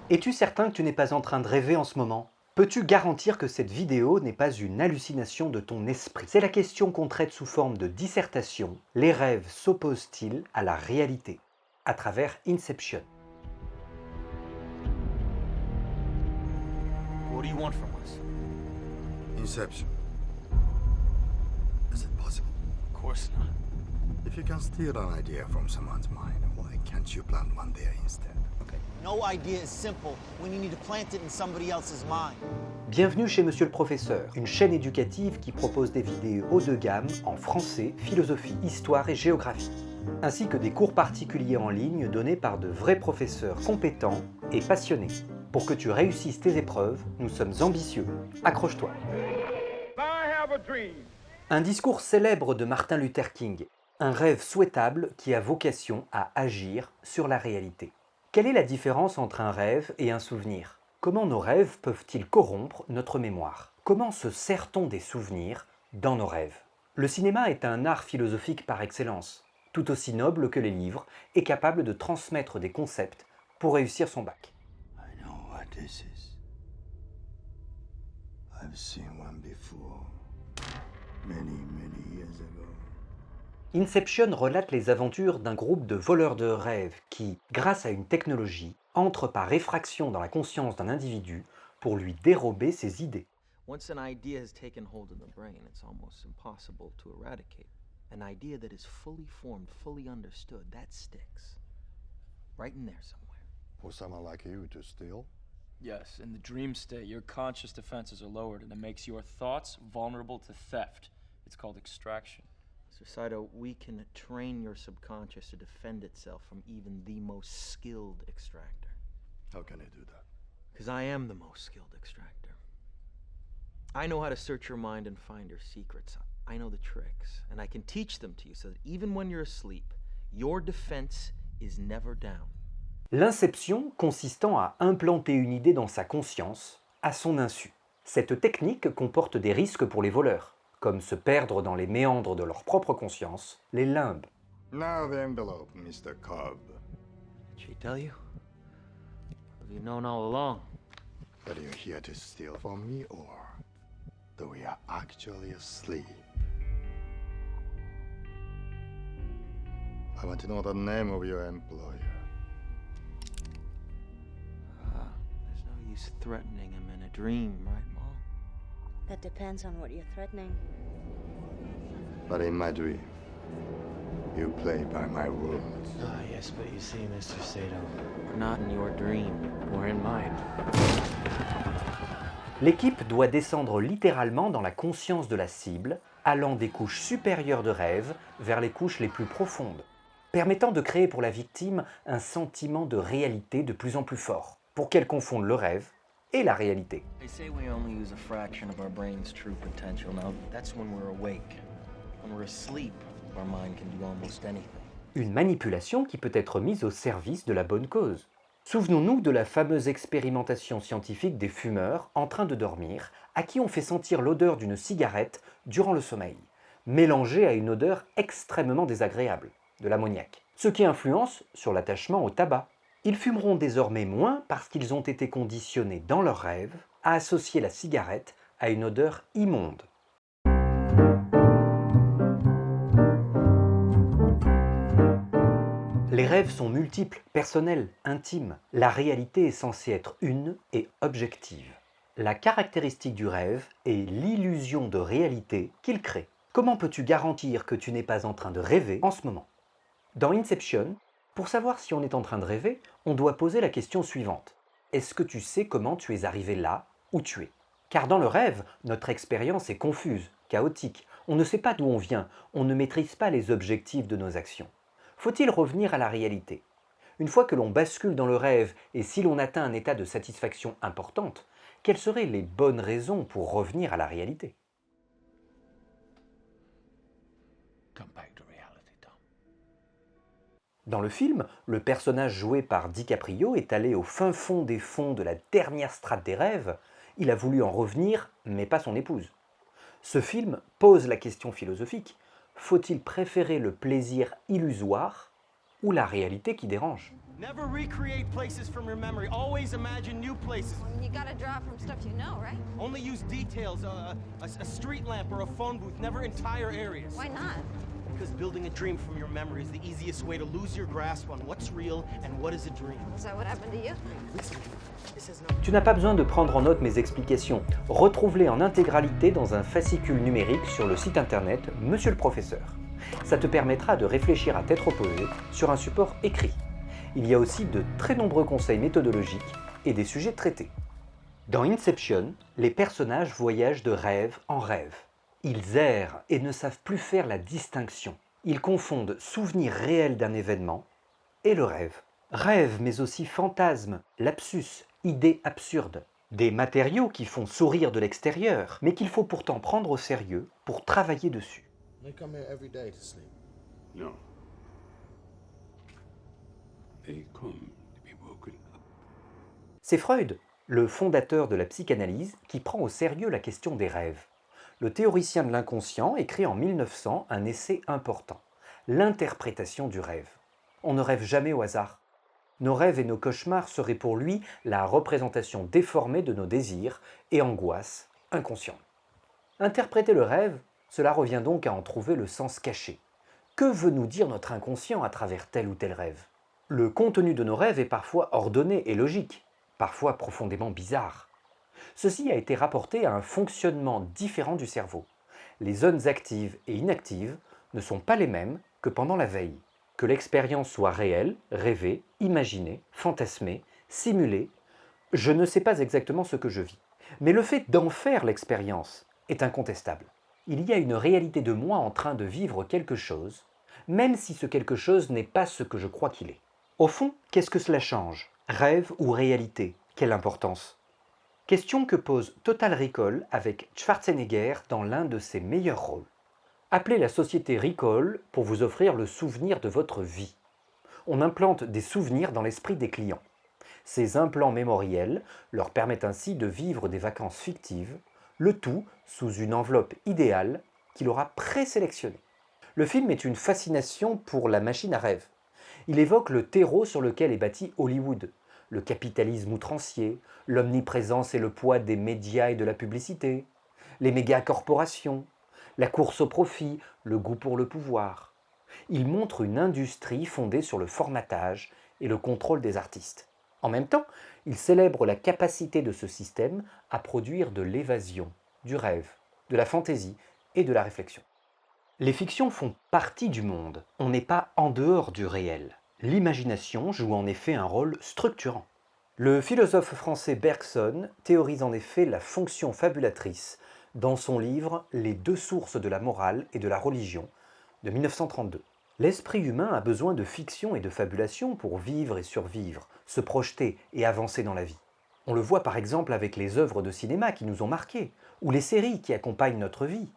Es-tu certain que tu n'es pas en train de rêver en ce moment? Peux-tu garantir que cette vidéo n'est pas une hallucination de ton esprit? C'est la question qu'on traite sous forme de dissertation. Les rêves s'opposent-ils à la réalité? À travers Inception. What do you want from us? Inception. Is it possible? Of course not. If you can steal an idea from someone's mind, why can't you plant one there instead? No idea is simple when you need to plant it in somebody else's mind. Bienvenue chez Monsieur le Professeur, une chaîne éducative qui propose des vidéos haut de gamme en français, philosophie, histoire et géographie, ainsi que des cours particuliers en ligne donnés par de vrais professeurs compétents et passionnés. Pour que tu réussisses tes épreuves, nous sommes ambitieux. Accroche-toi. Un discours célèbre de Martin Luther King, un rêve souhaitable qui a vocation à agir sur la réalité. Quelle est la différence entre un rêve et un souvenir? Comment nos rêves peuvent-ils corrompre notre mémoire? Comment se sert-on des souvenirs dans nos rêves? Le cinéma est un art philosophique par excellence, tout aussi noble que les livres et capable de transmettre des concepts pour réussir son bac. I know what this is. I've seen one before. Many years ago. Inception relate les aventures d'un groupe de voleurs de rêves qui, grâce à une technologie, entrent par effraction dans la conscience d'un individu pour lui dérober ses idées. Once an idea has taken hold of the brain, it's almost impossible to eradicate. An idea that is fully formed, fully understood, that sticks. Right in there somewhere. For someone like you to steal? Yes, in the dream state, your conscious defenses are lowered and it makes your thoughts vulnerable to theft. It's called extraction. Sir Saito, we can train your subconscious to defend itself from even the most skilled extractor. How can I do that? Because I am the most skilled extractor. I know how to search your mind and find your secrets. I know the tricks, and I can teach them to you so that even when you're asleep, your defense is never down. L'inception consistant à implanter une idée dans sa conscience, à son insu. Cette technique comporte des risques pour les voleurs, comme se perdre dans les méandres de leur propre conscience, les limbes. Now the envelope, Mr. Cobb. Did she tell you? Have you known all along? That you're here to steal from me, or that we are actually asleep? I want to know the name of your employer. There's no use threatening him in a dream, right, Mom? That depends on what you're threatening. But in my dream, you play by my rules. Ah, yes, but you see, Mr. Sato, Not in your dream. we're in mine. L'équipe doit descendre littéralement dans la conscience de la cible, allant des couches supérieures de rêve vers les couches les plus profondes, permettant de créer pour la victime un sentiment de réalité de plus en plus fort, pour qu'elle confonde le rêve et la réalité. They say we only use a fraction of our brain's true potential. Now, that's when we're awake. When we're asleep, our mind can do almost anything. Une manipulation qui peut être mise au service de la bonne cause. Souvenons-nous de la fameuse expérimentation scientifique des fumeurs en train de dormir, à qui on fait sentir l'odeur d'une cigarette durant le sommeil, mélangée à une odeur extrêmement désagréable, de l'ammoniac, ce qui influence sur l'attachement au tabac. Ils fumeront désormais moins parce qu'ils ont été conditionnés dans leurs rêves à associer la cigarette à une odeur immonde. Les rêves sont multiples, personnels, intimes. La réalité est censée être une et objective. La caractéristique du rêve est l'illusion de réalité qu'il crée. Comment peux-tu garantir que tu n'es pas en train de rêver en ce moment? Dans Inception, pour savoir si on est en train de rêver, on doit poser la question suivante. Est-ce que tu sais comment tu es arrivé là où tu es? Car dans le rêve, notre expérience est confuse, chaotique. On ne sait pas d'où on vient, on ne maîtrise pas les objectifs de nos actions. Faut-il revenir à la réalité? Une fois que l'on bascule dans le rêve et si l'on atteint un état de satisfaction importante, quelles seraient les bonnes raisons pour revenir à la réalité? Come back to reality, Tom. Dans le film, le personnage joué par DiCaprio est allé au fin fond des fonds de la dernière strate des rêves. Il a voulu en revenir, mais pas son épouse. Ce film pose la question philosophique. Faut-il préférer le plaisir illusoire ou la réalité qui dérange. Never recreate places from your memory. Always imagine new places. You gotta draw from stuff you know, right? Only use details, a street lamp or a phone booth, never entire areas. Why not? Because building a dream from your memory is the easiest way to lose your grasp on what's real and what is a dream. Is that what happened to you? Listen, this has no... Tu n'as pas besoin de prendre en note mes explications. Retrouve-les en intégralité dans un fascicule numérique sur le site internet Monsieur le Professeur. Ça te permettra de réfléchir à tête reposée sur un support écrit. Il y a aussi de très nombreux conseils méthodologiques et des sujets traités. Dans Inception, les personnages voyagent de rêve en rêve. Ils errent et ne savent plus faire la distinction. Ils confondent souvenir réel d'un événement et le rêve. Rêve, mais aussi fantasme, lapsus, idées absurdes. Des matériaux qui font sourire de l'extérieur, mais qu'il faut pourtant prendre au sérieux pour travailler dessus. They come here every day to sleep. No. They come to be woken up. C'est Freud, le fondateur de la psychanalyse, qui prend au sérieux la question des rêves. Le théoricien de l'inconscient écrit en 1900 un essai important, l'interprétation du rêve. On ne rêve jamais au hasard. Nos rêves et nos cauchemars seraient pour lui la représentation déformée de nos désirs et angoisses inconscientes. Interpréter le rêve, cela revient donc à en trouver le sens caché. Que veut nous dire notre inconscient à travers tel ou tel rêve? Le contenu de nos rêves est parfois ordonné et logique, parfois profondément bizarre. Ceci a été rapporté à un fonctionnement différent du cerveau. Les zones actives et inactives ne sont pas les mêmes que pendant la veille. Que l'expérience soit réelle, rêvée, imaginée, fantasmée, simulée, je ne sais pas exactement ce que je vis. Mais le fait d'en faire l'expérience est incontestable. Il y a une réalité de moi en train de vivre quelque chose, même si ce quelque chose n'est pas ce que je crois qu'il est. Au fond, qu'est-ce que cela change? Rêve ou réalité? Quelle importance? Question que pose Total Recall avec Schwarzenegger dans l'un de ses meilleurs rôles. Appelez la société Recall pour vous offrir le souvenir de votre vie. On implante des souvenirs dans l'esprit des clients. Ces implants mémoriels leur permettent ainsi de vivre des vacances fictives, le tout sous une enveloppe idéale qu'il aura présélectionnée. Le film est une fascination pour la machine à rêve. Il évoque le terreau sur lequel est bâti Hollywood, le capitalisme outrancier, l'omniprésence et le poids des médias et de la publicité, les méga-corporations, la course au profit, le goût pour le pouvoir. Il montre une industrie fondée sur le formatage et le contrôle des artistes. En même temps, il célèbre la capacité de ce système à produire de l'évasion, du rêve, de la fantaisie et de la réflexion. Les fictions font partie du monde, on n'est pas en dehors du réel. L'imagination joue en effet un rôle structurant. Le philosophe français Bergson théorise en effet la fonction fabulatrice dans son livre « Les deux sources de la morale et de la religion » de 1932. L'esprit humain a besoin de fiction et de fabulation pour vivre et survivre, se projeter et avancer dans la vie. On le voit par exemple avec les œuvres de cinéma qui nous ont marqués, ou les séries qui accompagnent notre vie.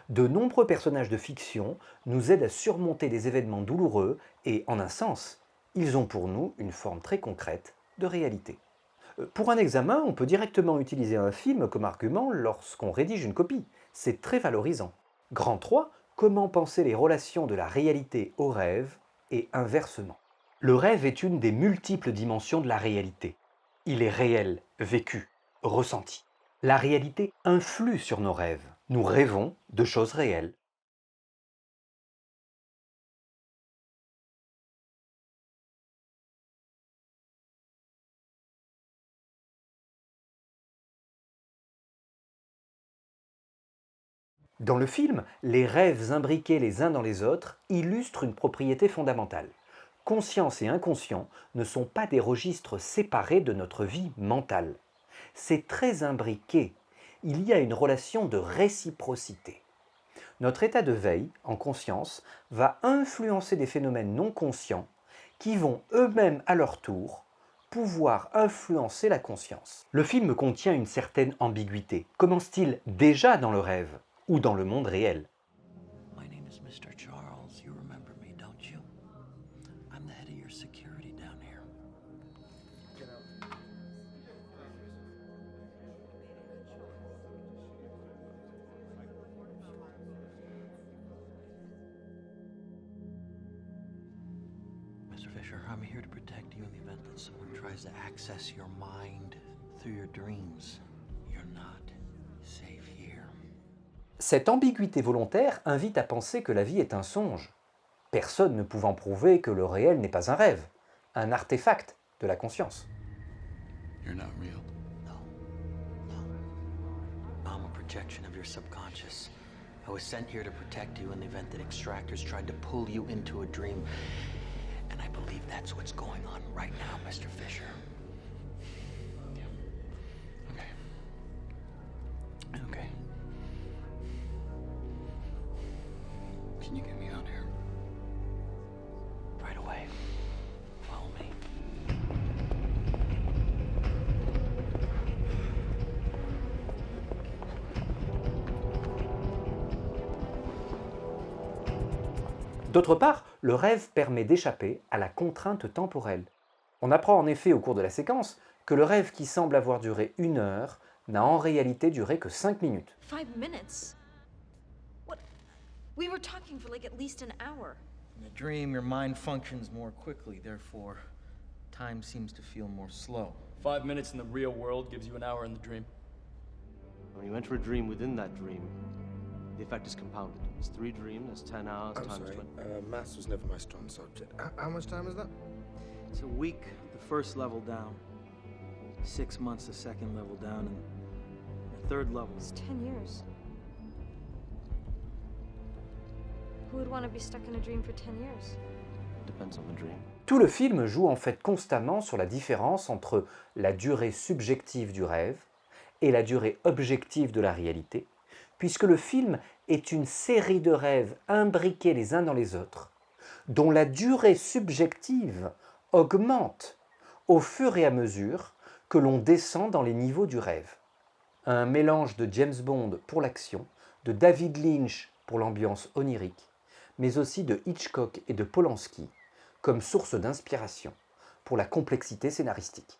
De nombreux personnages de fiction nous aident à surmonter des événements douloureux et, en un sens, ils ont pour nous une forme très concrète de réalité. Pour un examen, on peut directement utiliser un film comme argument lorsqu'on rédige une copie. C'est très valorisant. Grand 3, comment penser les relations de la réalité au rêve et inversement. Le rêve est une des multiples dimensions de la réalité. Il est réel, vécu, ressenti. La réalité influe sur nos rêves. Nous rêvons de choses réelles. Dans le film, les rêves imbriqués les uns dans les autres illustrent une propriété fondamentale. Conscience et inconscient ne sont pas des registres séparés de notre vie mentale. C'est très imbriqué. Il y a une relation de réciprocité. Notre état de veille, en conscience, va influencer des phénomènes non conscients qui vont eux-mêmes à leur tour pouvoir influencer la conscience. Le film contient une certaine ambiguïté. Commence-t-il déjà dans le rêve ou dans le monde réel? My name is Mr. Charles. You remember me, don't you? I'm the head of your security down here. Mr. Fisher. I'm here to protect you in the event that someone tries to access your mind through your dreams. You're not safe here. Cette ambiguïté volontaire invite à penser que la vie est un songe, personne ne pouvant prouver que le réel n'est pas un rêve, un artefact de la conscience. You're not real. I'm a projection of your subconscious. I was sent here to protect you in the event that extractors tried to pull you into a dream. And I believe that's what's going on right now, Mr. Fisher. Okay. Okay. Can you get me out here? Right away. Follow me. D'autre part, le rêve permet d'échapper à la contrainte temporelle. On apprend en effet au cours de la séquence que le rêve qui semble avoir duré 1 heure n'a en réalité duré que 5 minutes. 5 minutes? What? We were talking for like at least an hour. In a dream, your mind functions more quickly, therefore, time seems to feel more slow. 5 minutes in the real world gives you an hour in the dream. When you enter a dream within that dream, the effect is compounded. It's 3 dreams, that's 10 hours I'm times sorry, 20. maths was never my strong subject. How much time is that? It's a week, the first level down. 6 months, the second level down, and the third level. It's 10 years. Who would want to be stuck in a dream for 10 years? Depends on the dream. Tout le film joue en fait constamment sur la différence entre la durée subjective du rêve et la durée objective de la réalité, puisque le film est une série de rêves imbriqués les uns dans les autres, dont la durée subjective augmente au fur et à mesure que l'on descend dans les niveaux du rêve. Un mélange de James Bond pour l'action, de David Lynch pour l'ambiance onirique, mais aussi de Hitchcock et de Polanski comme source d'inspiration pour la complexité scénaristique.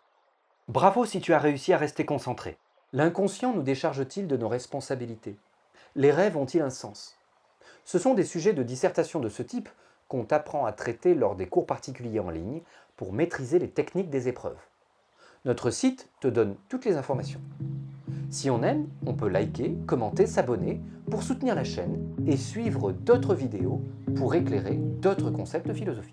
Bravo si tu as réussi à rester concentré. L'inconscient nous décharge-t-il de nos responsabilités? Les rêves ont-ils un sens? Ce sont des sujets de dissertation de ce type qu'on t'apprend à traiter lors des cours particuliers en ligne pour maîtriser les techniques des épreuves. Notre site te donne toutes les informations. Si on aime, on peut liker, commenter, s'abonner pour soutenir la chaîne et suivre d'autres vidéos pour éclairer d'autres concepts de philosophie.